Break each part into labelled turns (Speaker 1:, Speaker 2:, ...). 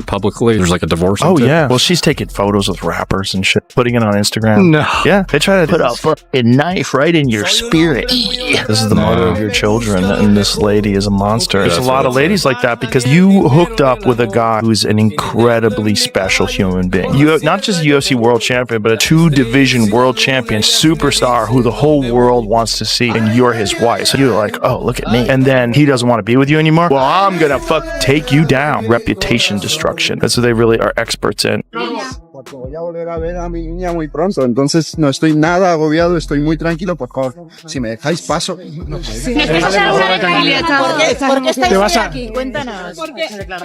Speaker 1: publicly. There's like a divorce.
Speaker 2: Oh, yeah. Well, she's taking photos with rappers and shit, putting it on Instagram.
Speaker 1: No.
Speaker 2: Yeah. They try to
Speaker 3: Put a fucking knife right in your spirit.
Speaker 2: This is the mother of your children, and this lady is a monster. There's a lot of ladies like that because you hooked up with a guy who's an incredibly special human being. You not just a UFC world champion, but a 2-division world champion superstar who the whole world wants to see, and you're his wife. So you're like, oh, look at me. And then he doesn't want to be with you anymore. Well, I'm gonna take you down. Reputation destruction. That's what they really are experts in.
Speaker 4: Voy a volver a ver a mi niña muy pronto, entonces no estoy nada agobiado, estoy muy tranquilo, por favor. Si me dejáis paso.
Speaker 5: ¿Por qué estáis aquí? Cuéntanos.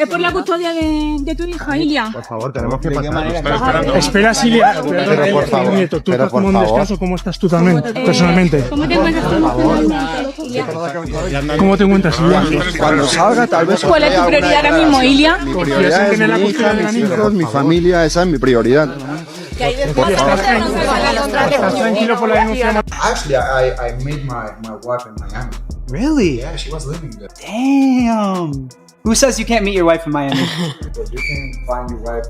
Speaker 6: Es por la custodia de tu hija, Ilia.
Speaker 4: Por favor, tenemos que pasar.
Speaker 7: Espera, Ilia.
Speaker 4: Pero por favor.
Speaker 7: Nieto, tú estás tomando un descanso. ¿Cómo estás tú también, personalmente?
Speaker 6: ¿Cómo te encuentras tú?
Speaker 7: ¿Cómo te encuentras, Ilia?
Speaker 4: Cuando salga, tal vez.
Speaker 6: ¿Cuál es tu prioridad ahora mismo, Ilia?
Speaker 4: Mi prioridad es mi hija, mis hijos, mi familia, esa es mi prioridad.
Speaker 8: Actually, I met my wife in Miami.
Speaker 9: Really?
Speaker 8: Yeah, she was living there.
Speaker 9: Damn. Who says you can't meet your wife in Miami?
Speaker 8: But you can find your wife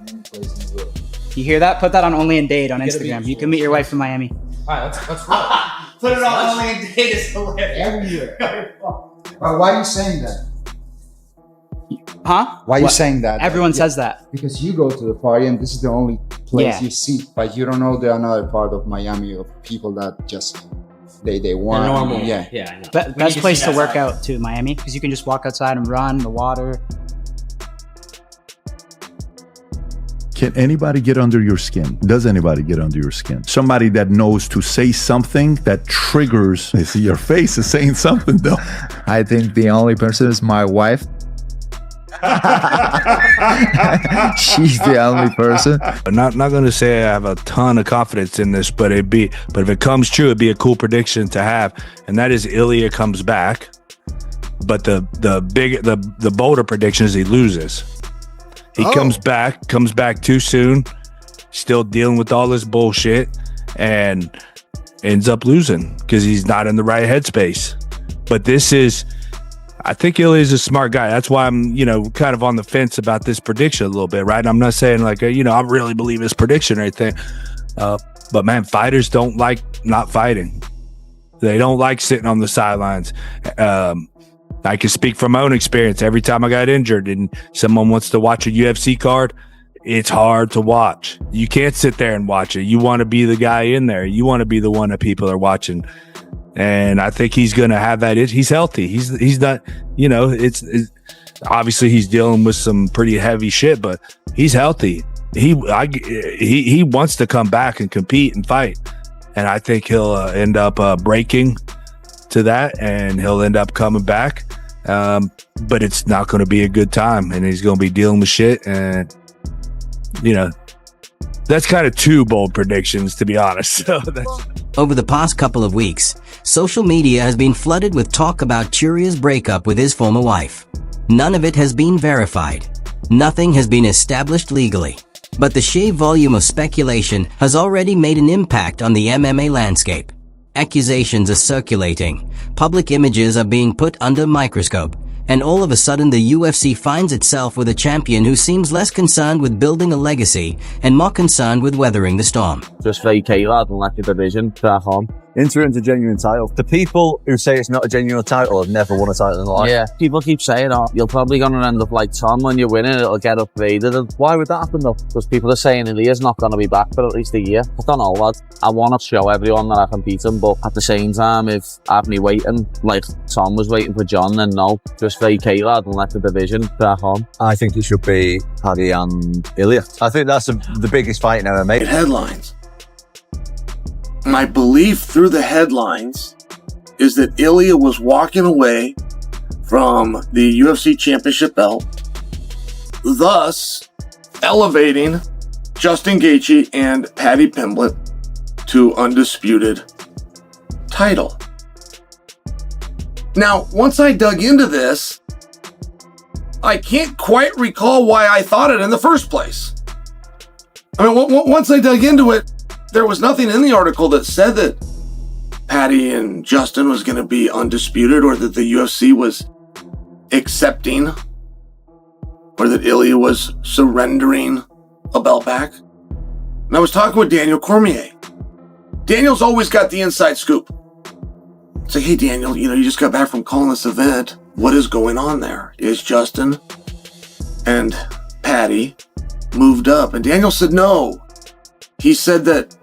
Speaker 8: in any place in the world.
Speaker 9: You hear that? Put that on Only in Date on Instagram. You can meet your wife in Miami.
Speaker 8: Alright, that's right.
Speaker 9: Put it on Only in Date is hilarious.
Speaker 8: Everywhere. But why are you saying that?
Speaker 9: Huh?
Speaker 8: Why are you saying that?
Speaker 9: Everyone says that.
Speaker 8: Because you go to the party and this is the only place
Speaker 9: Yeah.
Speaker 8: you see. But you don't know the another part of Miami of people that just they want.
Speaker 10: normal.
Speaker 8: Yeah.
Speaker 9: Best place to work out too, Miami, because you can just walk outside and run the water.
Speaker 11: Can anybody get under your skin? Does anybody get under your skin? Somebody that knows to say something that triggers. I see your face is saying something though.
Speaker 12: I think the only person is my wife. She's the only person.
Speaker 13: I'm not going to say I have a ton of confidence in this, but if it comes true, it'd be a cool prediction to have, and that is Ilia comes back. But the bolder prediction is he loses. He comes back too soon, still dealing with all this bullshit, and ends up losing because he's not in the right headspace. But I think Ilia is a smart guy. That's why I'm, kind of on the fence about this prediction a little bit, right? I'm not saying like, I really believe his prediction or anything. But man, fighters don't like not fighting. They don't like sitting on the sidelines. I can speak from my own experience. Every time I got injured and someone wants to watch a UFC card, it's hard to watch. You can't sit there and watch it. You want to be the guy in there. You want to be the one that people are watching. And I think he's going to have that. He's healthy. He's not, it's obviously he's dealing with some pretty heavy shit, but he's healthy. He wants to come back and compete and fight. And I think he'll end up breaking to that, and he'll end up coming back. But it's not going to be a good time, and he's going to be dealing with shit. And, that's kind of two bold predictions, to be honest. So
Speaker 14: Over the past couple of weeks, social media has been flooded with talk about Turia's breakup with his former wife. None of it has been verified. Nothing has been established legally. But the sheer volume of speculation has already made an impact on the MMA landscape. Accusations are circulating. Public images are being put under microscope. And all of a sudden the UFC finds itself with a champion who seems less concerned with building a legacy and more concerned with weathering the storm.
Speaker 15: Just vacate that and let the division crack on.
Speaker 16: Enter into a genuine title. The people who say it's not a genuine title have never won a title in life.
Speaker 15: Yeah, people keep saying, you're probably going to end up like Tom when you win it, it'll get upgraded. And why would that happen though? Because people are saying Ilia's not going to be back for at least a year. I don't know, lad. I want to show everyone that I can beat him, but at the same time, if I have me waiting, like Tom was waiting for John, then no. Just vacate that and let the division crack on.
Speaker 16: I think it should be Paddy and Ilia. I think that's the biggest fight in MMA.
Speaker 17: Headlines. My belief through the headlines is that Ilia was walking away from the UFC championship belt, thus elevating Justin Gaethje and Paddy Pimblett to undisputed title. Now, once I dug into this, I can't quite recall why I thought it in the first place. I mean, once I dug into it, there was nothing in the article that said that Paddy and Justin was going to be undisputed or that the UFC was accepting or that Ilia was surrendering a belt back. And I was talking with Daniel Cormier. Daniel's always got the inside scoop. It's like, hey, Daniel, you just got back from calling this event. What is going on there? Is Justin and Patty moved up? And Daniel said no. He said that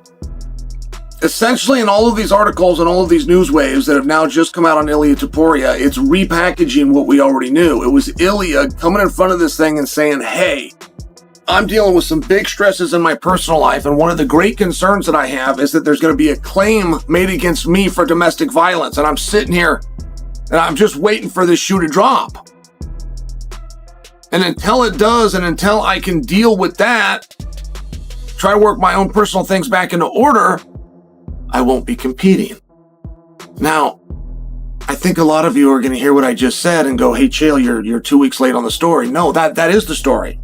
Speaker 17: essentially in all of these articles and all of these news waves that have now just come out on Ilia Topuria, it's repackaging what we already knew. It was Ilia coming in front of this thing and saying, hey, I'm dealing with some big stresses in my personal life, and one of the great concerns that I have is that there's going to be a claim made against me for domestic violence, and I'm sitting here and I'm just waiting for this shoe to drop. And until it does, and until I can deal with that, try to work my own personal things back into order, I won't be competing. Now, I think a lot of you are going to hear what I just said and go, hey, Chael, you're 2 weeks late on the story. No, that is the story.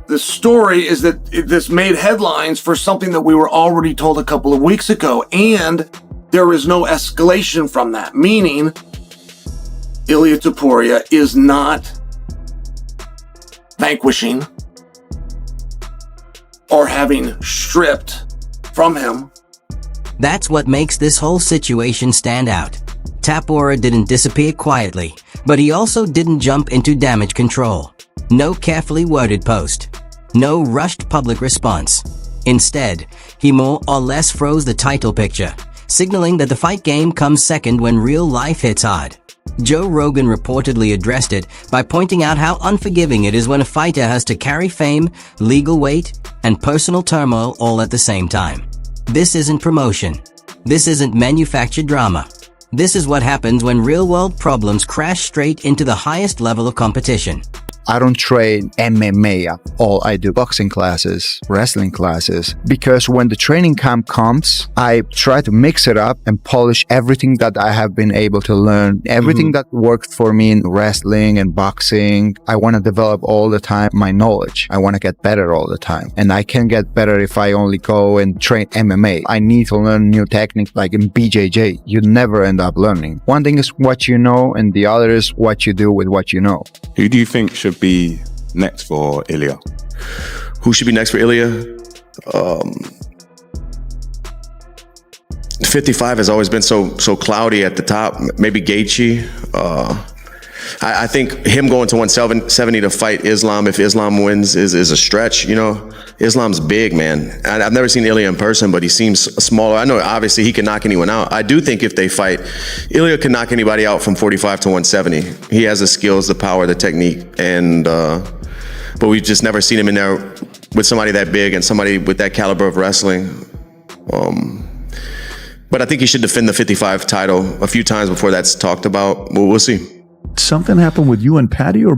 Speaker 17: The story is that this made headlines for something that we were already told a couple of weeks ago, and there is no escalation from that, meaning Ilia Topuria is not vanquishing or having stripped from him.
Speaker 14: That's what makes this whole situation stand out. Topuria didn't disappear quietly, but he also didn't jump into damage control. No carefully worded post. No rushed public response. Instead, he more or less froze the title picture, signaling that the fight game comes second when real life hits hard. Joe Rogan reportedly addressed it by pointing out how unforgiving it is when a fighter has to carry fame, legal weight, and personal turmoil all at the same time. This isn't promotion. This isn't manufactured drama. This is what happens when real-world problems crash straight into the highest level of competition.
Speaker 12: I don't train MMA at all. I do boxing classes, wrestling classes, because when the training camp comes, I try to mix it up and polish everything that I have been able to learn, everything that worked for me in wrestling and boxing. I want to develop all the time my knowledge. I want to get better all the time. And I can get better if I only go and train MMA. I need to learn new techniques like in BJJ. You never end up learning. One thing is what you know, and the other is what you do with what you know.
Speaker 1: Who do you think should be next for Ilia?
Speaker 10: Who should be next for Ilia? 55 has always been so cloudy at the top. Maybe Gaethje. I think him going to 170 to fight Islam, if Islam wins, is a stretch. Islam's big, man. I've never seen Ilia in person, but he seems smaller. I know obviously he can knock anyone out. I do think if they fight, Ilia can knock anybody out from 45 to 170. He has the skills, the power, the technique, and but we've just never seen him in there with somebody that big and somebody with that caliber of wrestling. But I think he should defend the 55 title a few times before that's talked about. We'll see.
Speaker 11: Something happened with you and Patty, or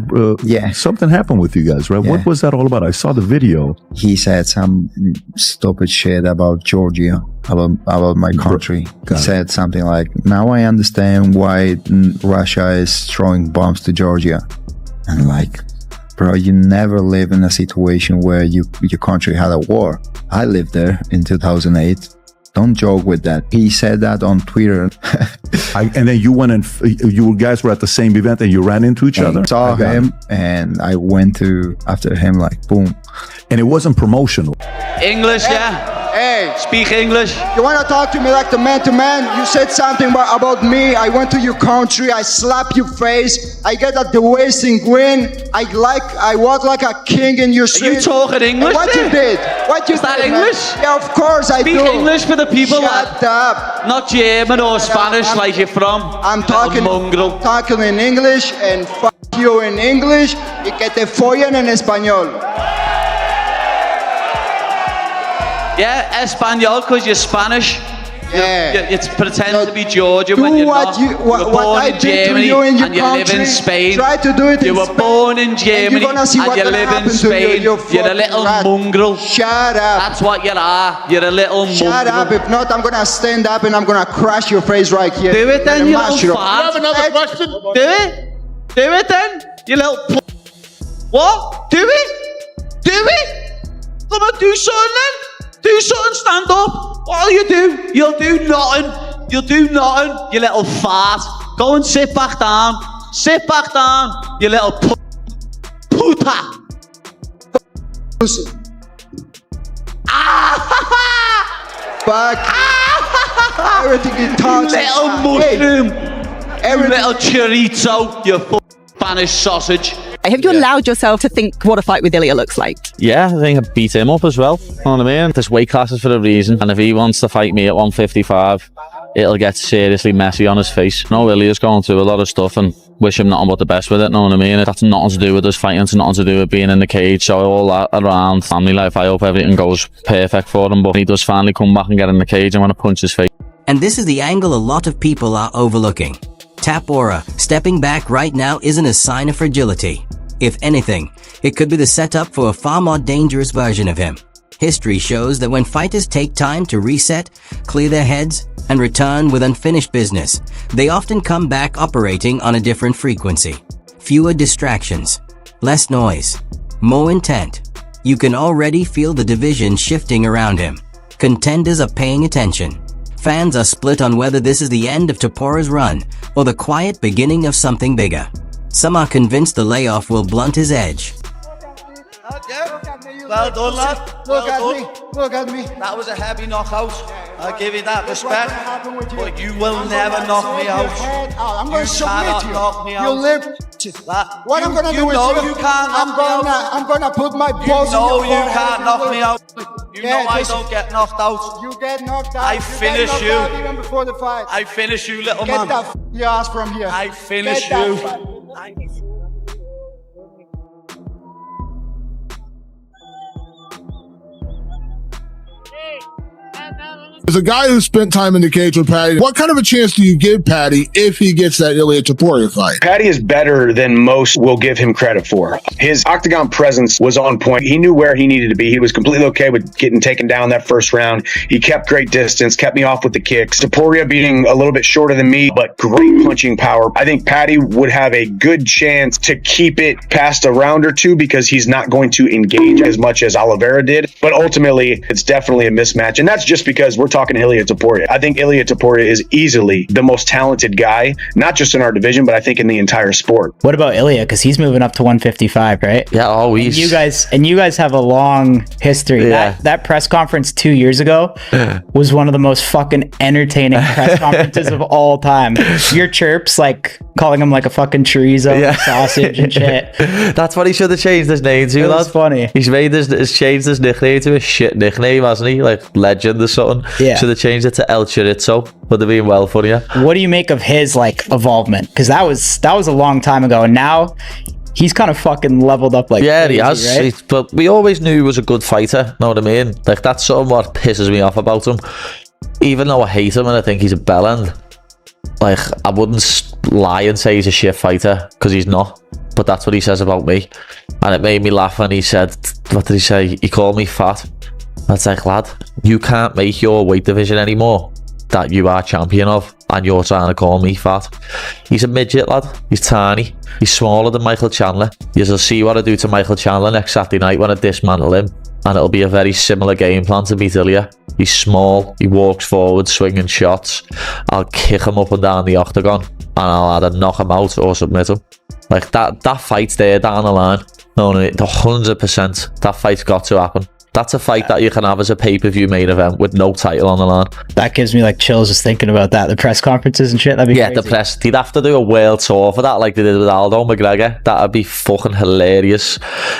Speaker 11: something happened with you guys, right?
Speaker 12: Yeah.
Speaker 11: What was that all about? I saw the video.
Speaker 12: He said some stupid shit about Georgia, about my country. He said something like, now I understand why Russia is throwing bombs to Georgia. And like, bro, you never live in a situation where your country had a war. I lived there in 2008. Don't joke with that. He said that on Twitter.
Speaker 11: And then you went and you guys were at the same event and you ran into each other?
Speaker 12: I saw him and I went to after him like boom.
Speaker 11: And it wasn't promotional.
Speaker 18: English, yeah?
Speaker 4: Hey,
Speaker 18: speak English.
Speaker 4: You want to talk to me like the man to man? You said something about me. I went to your country. I slap your face. I get at the waist and grin. I walk like a king in your street.
Speaker 18: Are you talking English?
Speaker 4: And what you did? What you
Speaker 18: Is that
Speaker 4: did,
Speaker 18: English?
Speaker 4: Man? Yeah, of course I do.
Speaker 18: Speak English for the people.
Speaker 4: Shut up.
Speaker 18: Not German or Spanish like you're from.
Speaker 4: I'm talking in English and fuck you in English y que te follen en español.
Speaker 18: Yeah, Espanol because you're Spanish.
Speaker 4: Yeah.
Speaker 18: You pretend to be Georgian when you're not. You were born in Germany and you live in Spain.
Speaker 4: Try to do it
Speaker 18: you were born in Germany and you live in Spain. You're a little mongrel.
Speaker 4: Shut up.
Speaker 18: That's what you are. You're a little mongrel.
Speaker 4: Shut up. If not, I'm going to stand up and I'm going to crash your face right here.
Speaker 18: Do it then, you little fart.
Speaker 4: You have another question?
Speaker 18: Do it. Do it then, you little What? Do it. Do it. Come on, do something then. Do something, stand up. What'll you do? You'll do nothing. You'll do nothing, you little fart. Go and sit back down. Sit back down, you little puta.
Speaker 4: Fuck. Everything you touch.
Speaker 18: Little mushroom. Little chorizo, you Spanish sausage.
Speaker 19: Have you allowed yourself to think what a fight with Ilia looks like?
Speaker 15: Yeah, I think I beat him up as well. You know what I mean? There's weight classes for a reason, and if he wants to fight me at 155, it'll get seriously messy on his face. No, Ilia's going through a lot of stuff, and wish him nothing but the best with it. Know what I mean? That's nothing to do with us fighting. It's nothing to do with being in the cage. So all that around family life, I hope everything goes perfect for him. But he does finally come back and get in the cage. I want to punch his face.
Speaker 14: And this is the angle a lot of people are overlooking. Topuria stepping back right now isn't a sign of fragility. If anything, it could be the setup for a far more dangerous version of him. History shows that when fighters take time to reset, clear their heads, and return with unfinished business, they often come back operating on a different frequency. Fewer distractions, less noise, more intent. You can already feel the division shifting around him. Contenders are paying attention. Fans are split on whether this is the end of Topuria's run or the quiet beginning of something bigger. Some are convinced the layoff will blunt his edge.
Speaker 18: Well done, lad.
Speaker 4: Look at me. Look at me.
Speaker 18: That was a heavy knockout. I'll give you that respect. But you will never knock me out.
Speaker 4: I'm going to submit you.
Speaker 18: Knock me
Speaker 4: You
Speaker 18: out.
Speaker 4: live. What I'm going to do with
Speaker 18: know
Speaker 4: you?
Speaker 18: you can't knock me out.
Speaker 4: I'm going to put my balls in
Speaker 18: No,
Speaker 4: your
Speaker 18: you
Speaker 4: forehead.
Speaker 18: can't knock me out. You know I
Speaker 4: listen.
Speaker 18: don't get knocked out.
Speaker 4: You get knocked out.
Speaker 18: I
Speaker 4: You get
Speaker 18: finish
Speaker 4: knocked
Speaker 18: you.
Speaker 4: out even before the fight.
Speaker 18: I finish you, little
Speaker 4: Get
Speaker 18: man.
Speaker 4: that your ass from here.
Speaker 18: I finish
Speaker 4: Get
Speaker 18: you.
Speaker 4: that
Speaker 20: As a guy who spent time in the cage with Patty, what kind of a chance do you give Patty if he gets that Ilia Topuria fight?
Speaker 21: Patty is better than most will give him credit for. His octagon presence was on point. He knew where he needed to be. He was completely okay with getting taken down that first round. He kept great distance, kept me off with the kicks. Topuria being a little bit shorter than me, but great punching power. I think Patty would have a good chance to keep it past a round or two because he's not going to engage as much as Oliveira did. But ultimately, it's definitely a mismatch. And that's just because we're talking Ilia Topuria. I think Ilia Topuria is easily the most talented guy, not just in our division, but I think in the entire sport.
Speaker 9: What about Ilia? Because he's moving up to 155, right?
Speaker 15: Yeah, always.
Speaker 9: And you guys have a long history.
Speaker 15: Yeah.
Speaker 9: That press conference 2 years ago was one of the most fucking entertaining press conferences of all time. Your chirps, like calling him like a fucking chorizo sausage and shit.
Speaker 15: That's what he should have changed his name to.
Speaker 9: That's funny.
Speaker 15: He's changed his nickname to a shit nickname, hasn't he? Like Legend or something.
Speaker 9: Yeah.
Speaker 15: Should have changed it to El Chorizo. Would have been well for you.
Speaker 9: What do you make of his like evolvement? Because that was a long time ago, and now he's kind of fucking leveled up like
Speaker 15: yeah,
Speaker 9: crazy,
Speaker 15: he has.
Speaker 9: right?
Speaker 15: But we always knew he was a good fighter. Know what I mean? Like that's sort of what pisses me off about him. Even though I hate him and I think he's a bellend, like I wouldn't lie and say he's a shit fighter because he's not. But that's what he says about me, and it made me laugh when he said, "What did he say? He called me fat." That's like, lad, you can't make your weight division anymore that you are champion of, and you're trying to call me fat. He's a midget, lad. He's tiny. He's smaller than Michael Chandler. You'll see what I do to Michael Chandler next Saturday night when I dismantle him, and it'll be a very similar game plan to beat Ilia. He's small. He walks forward, swinging shots. I'll kick him up and down the octagon, and I'll either knock him out or submit him. Like that fight's there down the line. No, 100%. That fight's got to happen. That's a fight that you can have as a pay-per-view main event with no title on the line.
Speaker 9: That gives me like chills just thinking about that. The press conferences and shit. That'd be crazy.
Speaker 15: The press. They'd have to do a world tour for that, like they did with Aldo McGregor. That'd be fucking hilarious.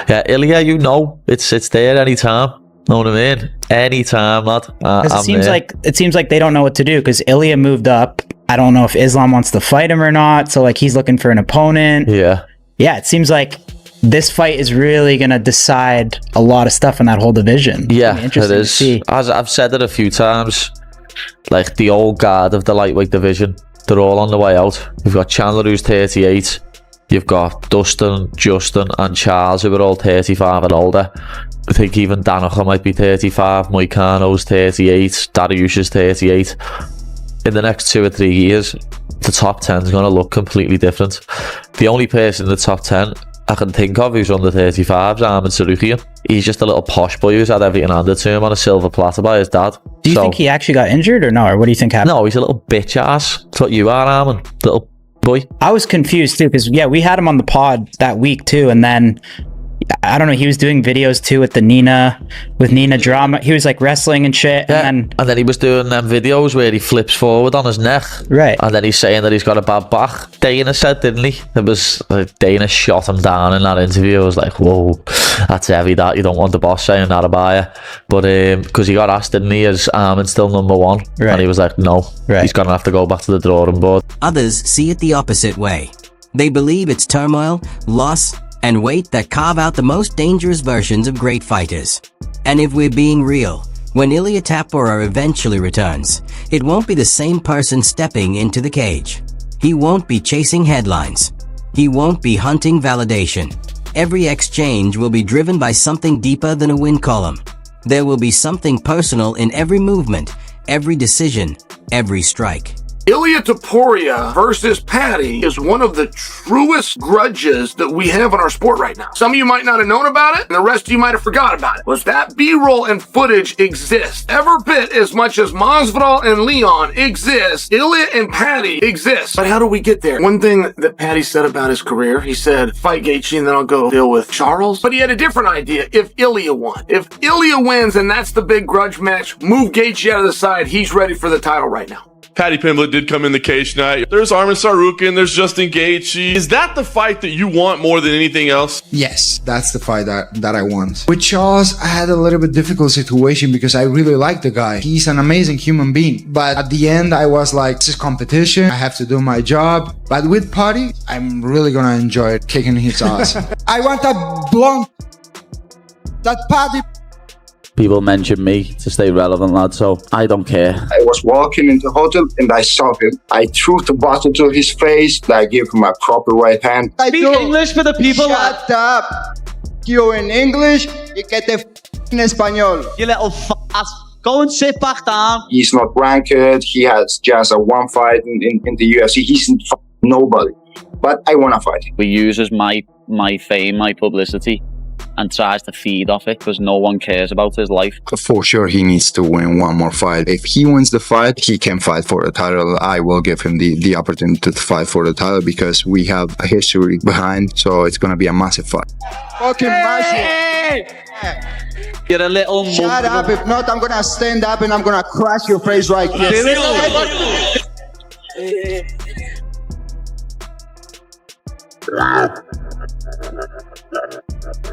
Speaker 15: Yeah, Ilia, you know, it's there anytime. Know what I mean? Anytime, lad.
Speaker 9: It seems like they don't know what to do because Ilia moved up. I don't know if Islam wants to fight him or not. So like he's looking for an opponent.
Speaker 15: Yeah.
Speaker 9: Yeah, it seems like this fight is really going to decide a lot of stuff in that whole division.
Speaker 15: Yeah, it is. As I've said it a few times, like the old guard of the lightweight division, they're all on the way out. You've got Chandler, who's 38. You've got Dustin, Justin, and Charles, who are all 35 and older. I think even Danaher might be 35. Moicano's 38. Dariush is 38. In the next 2 or 3 years, the top 10 is going to look completely different. The only person in the top 10 I can think of who's under 35 is Armin Sarukian. He's just a little posh boy who's had everything handed to him on a silver platter by his dad.
Speaker 9: Do you think he actually got injured or no? Or what do you think happened?
Speaker 15: No, he's a little bitch ass. That's what you are, Armin. Little boy.
Speaker 9: I was confused too because we had him on the pod that week too, and then I don't know, he was doing videos too with Nina drama. He was like wrestling and shit.
Speaker 15: Yeah. And then he was doing them videos where he flips forward on his neck.
Speaker 9: Right.
Speaker 15: And then he's saying that he's got a bad back. Dana said, didn't he? It was like Dana shot him down in that interview. I was like, whoa, that's heavy, that. You don't want the boss saying that about you. But because he got asked, didn't he, is Armin still number one? Right. And he was like, no, he's going to have to go back to the drawing board.
Speaker 14: Others see it the opposite way. They believe it's turmoil, loss, and weight that carve out the most dangerous versions of great fighters. And if we're being real, when Ilia Topuria eventually returns, it won't be the same person stepping into the cage. He won't be chasing headlines. He won't be hunting validation. Every exchange will be driven by something deeper than a win column. There will be something personal in every movement, every decision, every strike.
Speaker 17: Ilia Topuria versus Paddy is one of the truest grudges that we have in our sport right now. Some of you might not have known about it, and the rest of you might have forgot about it. Was that B-roll and footage exists every bit as much as Masvidal and Leon exist, Ilia and Paddy exist. But how do we get there? One thing that Paddy said about his career, he said, fight Gaethje and then I'll go deal with Charles. But he had a different idea if Ilia won. If Ilia wins and that's the big grudge match, move Gaethje out of the side, he's ready for the title right now.
Speaker 3: Paddy Pimblett did come in the cage tonight. There's Armin Tsarukyan, there's Justin Gaethje. Is that the fight that you want more than anything else?
Speaker 8: Yes, that's the fight that I want. With Charles, I had a little bit difficult situation because I really like the guy. He's an amazing human being. But at the end, I was like, this is competition. I have to do my job. But with Paddy, I'm really gonna enjoy it, kicking his ass. I want a blonde. That Paddy.
Speaker 15: People mention me to stay relevant, lad, so I don't care.
Speaker 22: I was walking in the hotel and I saw him. I threw the bottle to his face. I gave him a proper right hand.
Speaker 18: Speak English for the people.
Speaker 4: Shut up. You in English, you get the in español.
Speaker 18: You little ass. Go and sit back down.
Speaker 22: He's not ranked. He has just a one fight in the UFC. He's nobody. But I want to fight him.
Speaker 15: He uses my fame, my publicity, and tries to feed off it because no one cares about his life.
Speaker 8: For sure, he needs to win one more fight. If he wins the fight, he can fight for the title. I will give him the opportunity to fight for the title because we have a history behind, so it's going to be a massive fight.
Speaker 4: Fucking massive.
Speaker 18: You're a little
Speaker 4: Shut up. If not, I'm going to stand up and I'm going to crash your face right here.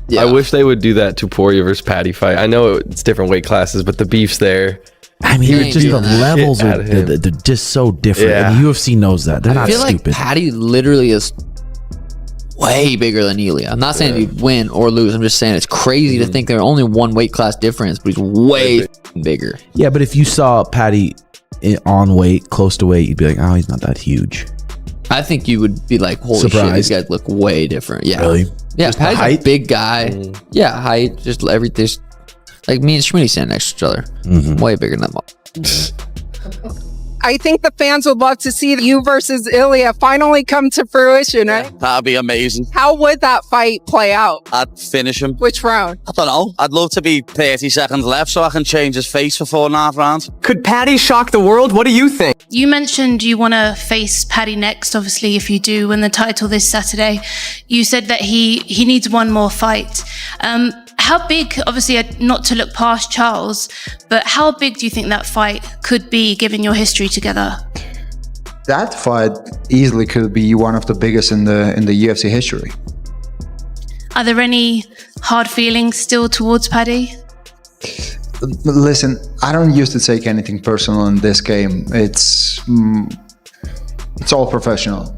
Speaker 23: Yeah. I wish they would do that Topuria versus Paddy fight. I know it's different weight classes, but the beef's there.
Speaker 24: I mean, just the levels are they're just so different.
Speaker 23: Yeah.
Speaker 24: And the UFC knows that. They're not
Speaker 25: stupid. I feel like Paddy literally is way bigger than Ilia. I'm not saying he'd win or lose. I'm just saying it's crazy to think they're only one weight class difference, but he's way bigger.
Speaker 24: Yeah, but if you saw Paddy on weight, close to weight, you'd be like, oh, he's not that huge.
Speaker 25: I think you would be like, holy shit, these guys look way different. Yeah.
Speaker 24: Really?
Speaker 25: Yeah, Paddy's a big guy. Yeah, height, just everything. Like me and Schmitty stand next to each other. Way bigger than them.
Speaker 26: I think the fans would love to see you versus Ilia finally come to fruition, right?
Speaker 15: That'd be amazing.
Speaker 26: How would that fight play out?
Speaker 15: I'd finish him.
Speaker 26: Which round?
Speaker 15: I don't know. I'd love to be 30 seconds left so I can change his face for 4.5 rounds.
Speaker 27: Could Paddy shock the world? What do you think?
Speaker 6: You mentioned you want to face Paddy next, obviously, if you do win the title this Saturday. You said that he needs one more fight. How big, obviously not to look past Charles, but how big do you think that fight could be given your history together?
Speaker 8: That fight easily could be one of the biggest in the UFC history.
Speaker 6: Are there any hard feelings still towards Paddy?
Speaker 8: Listen, I don't used to take anything personal in this game. It's all professional.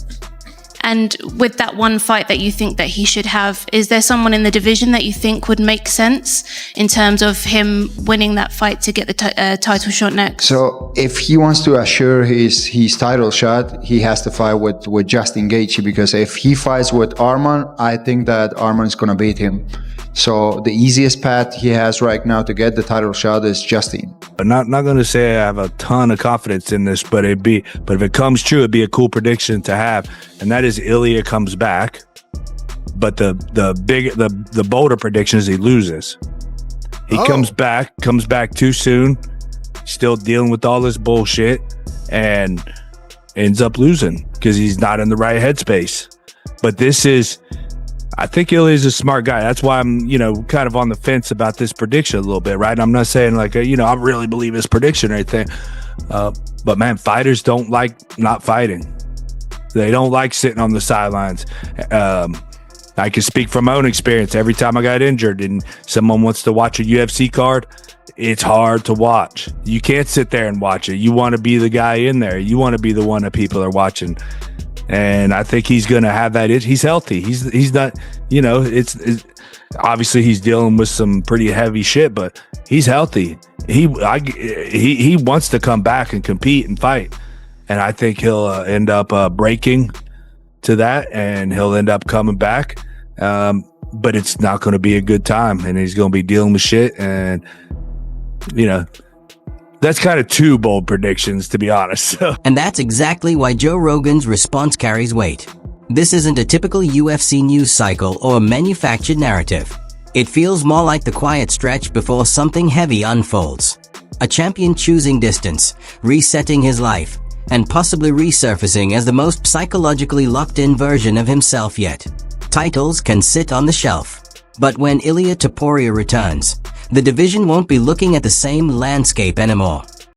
Speaker 6: And with that one fight that you think that he should have, is there someone in the division that you think would make sense in terms of him winning that fight to get the title shot next?
Speaker 8: So if he wants to assure his title shot, he has to fight with Justin Gaethje, because if he fights with Arman, I think that Arman is going to beat him. So the easiest path he has right now to get the title shot is Justin.
Speaker 13: I'm not going to say I have a ton of confidence in this, but if it comes true, it'd be a cool prediction to have, and that is Ilia comes back. But the bolder prediction is he loses. He comes back too soon, still dealing with all this bullshit, and ends up losing because he's not in the right headspace. But this is I think Ilia's a smart guy. That's why I'm, kind of on the fence about this prediction a little bit, right? I'm not saying like, I really believe his prediction or anything. But man, fighters don't like not fighting. They don't like sitting on the sidelines. I can speak from my own experience. Every time I got injured and someone wants to watch a UFC card, it's hard to watch. You can't sit there and watch it. You want to be the guy in there. You want to be the one that people are watching. And I think he's going to have that. He's healthy. He's not, it's obviously he's dealing with some pretty heavy shit, but he's healthy. He wants to come back and compete and fight. And I think he'll end up breaking to that, and he'll end up coming back. But it's not going to be a good time, and he's going to be dealing with shit. And, that's kind of two bold predictions, to be honest.
Speaker 14: And that's exactly why Joe Rogan's response carries weight. This isn't a typical UFC news cycle or a manufactured narrative. It feels more like the quiet stretch before something heavy unfolds. A champion choosing distance, resetting his life, and possibly resurfacing as the most psychologically locked-in version of himself yet. Titles can sit on the shelf. But when Ilia Topuria returns, the division won't be looking at the same landscape anymore.